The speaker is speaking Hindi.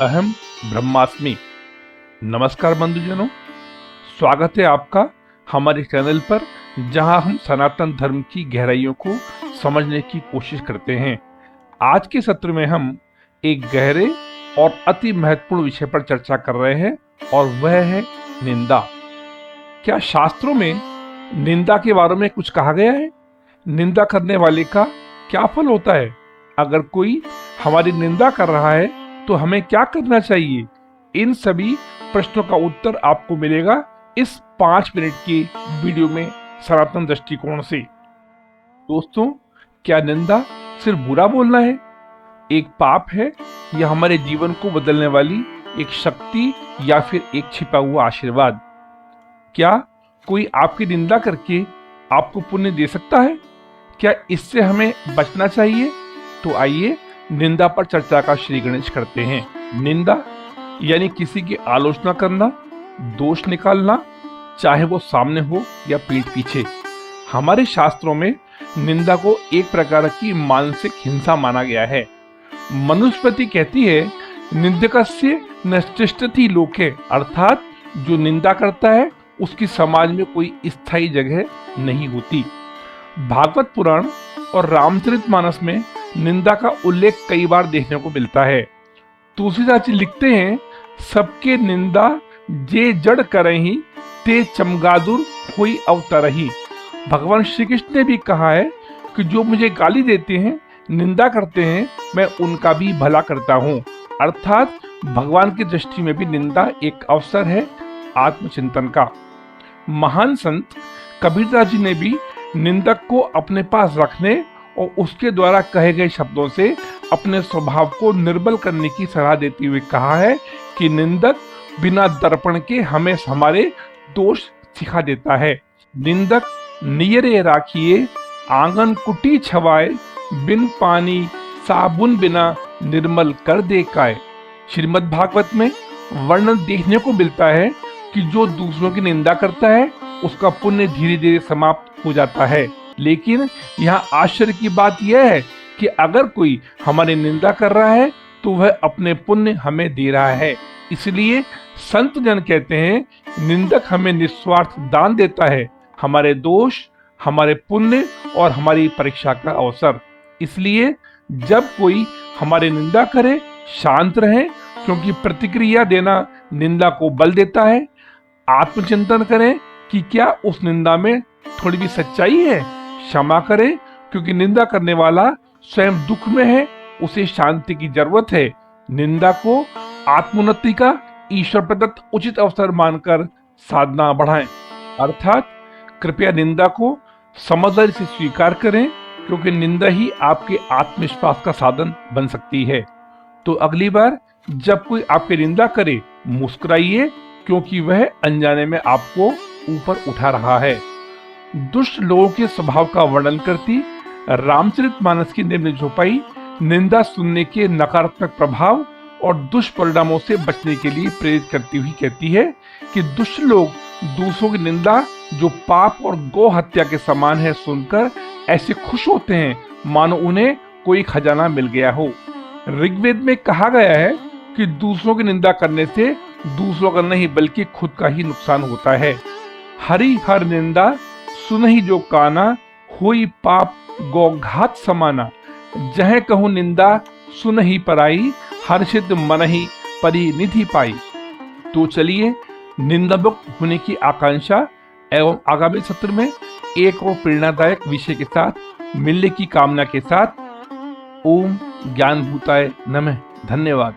अहम ब्रह्मास्मि। नमस्कार बंधुजनों, स्वागत है आपका हमारे चैनल पर, जहां हम सनातन धर्म की गहराइयों को समझने की कोशिश करते हैं। आज के सत्र में हम एक गहरे और अति महत्वपूर्ण विषय पर चर्चा कर रहे हैं और वह है निंदा। क्या शास्त्रों में निंदा के बारे में कुछ कहा गया है? निंदा करने वाले का क्या फल होता है? अगर कोई हमारी निंदा कर रहा है तो हमें क्या करना चाहिए? इन सभी प्रश्नों का उत्तर आपको मिलेगा इस 5 मिनट की वीडियो में सनातन दृष्टिकोण से। दोस्तों, क्या निंदा सिर्फ बुरा बोलना है, एक पाप है, या हमारे जीवन को बदलने वाली एक शक्ति, या फिर एक छिपा हुआ आशीर्वाद? क्या कोई आपकी निंदा करके आपको पुण्य दे सकता है? क्या इससे हमें बचना चाहिए? तो आइए निंदा पर चर्चा का श्री गणेश करते हैं। निंदा यानी किसी की आलोचना करना, दोष निकालना, चाहे वो सामने हो या पीठ पीछे। हमारे शास्त्रों में निंदा को एक प्रकार की मानसिक हिंसा माना गया है। मनुस्मृति कहती है, निंदकस्य नष्टिष्ठति लोके, अर्थात जो निंदा करता है उसकी समाज में कोई स्थायी जगह नहीं होती। भागवत पुराण और रामचरितमानस में निंदा का उल्लेख कई बार देखने को मिलता है। तुलसीदास जी लिखते हैं, सबके निंदा जे जड़ करही, ते चमगादुर होई अवतरही। भगवान श्री कृष्ण ने भी कहा है कि जो मुझे गाली देते हैं, निंदा करते हैं, मैं उनका भी भला करता हूँ। अर्थात भगवान की दृष्टि में भी निंदा एक अवसर है आत्मचिंतन का। महान संत कबीरदास जी ने भी निंदक को अपने पास रखने और उसके द्वारा कहे गए शब्दों से अपने स्वभाव को निर्बल करने की सलाह देते हुए कहा है कि निंदक बिना दर्पण के हमें हमारे दोष सिखा देता है। निंदक नियरे राखिए, आंगन कुटी छवाए, बिन पानी साबुन बिना निर्मल कर दे काए। श्रीमद् भागवत में वर्णन देखने को मिलता है कि जो दूसरों की निंदा करता है उसका पुण्य धीरे धीरे समाप्त हो जाता है। लेकिन यहाँ आश्चर्य की बात यह है कि अगर कोई हमारी निंदा कर रहा है तो वह अपने पुण्य हमें दे रहा है। इसलिए संत जन कहते हैं, निंदक हमें निस्वार्थ दान देता है, हमारे दोष, हमारे पुण्य और हमारी परीक्षा का अवसर। इसलिए जब कोई हमारी निंदा करे, शांत रहें, क्योंकि प्रतिक्रिया देना निंदा को बल देता है। आत्मचिंतन करें कि क्या उस निंदा में थोड़ी भी सच्चाई है। क्षमा करें, क्योंकि निंदा करने वाला स्वयं दुख में है, उसे शांति की जरूरत है। निंदा को आत्मोन्नति का ईश्वर प्रदत्त उचित अवसर मानकर साधना बढ़ाएं। अर्थात कृपया निंदा को समझदारी से स्वीकार करें, क्योंकि निंदा ही आपके आत्मविश्वास का साधन बन सकती है। तो अगली बार जब कोई आपकी निंदा करे, मुस्कुराइए, क्योंकि वह अनजाने में आपको ऊपर उठा रहा है। दुष्ट लोगों के स्वभाव का वर्णन करती रामचरितमानस की निम्न चौपाई निंदा सुनने के नकारात्मक प्रभाव और दुष्परिणामों से बचने के लिए प्रेरित करती हुई कहती है कि दुष्ट लोग दूसरों की निंदा, जो पाप और गौ हत्या के समान है, सुनकर ऐसे खुश होते हैं मानो उन्हें कोई खजाना मिल गया हो। ऋग्वेद में कहा गया है कि दूसरों की निंदा करने से दूसरों का नहीं बल्कि खुद का ही नुकसान होता है। हरि हर निंदा सुनहि जो काना, होई पाप गौघात समाना। जह कहूँ निंदा सुनहि पराई, हर्षित मनहि परिनिधि पाई। तो चलिए निंदा मुक्त होने की आकांक्षा एवं आगामी सत्र में एक और प्रेरणादायक विषय के साथ मिलने की कामना के साथ, ओम ज्ञान भूताय नमः। धन्यवाद।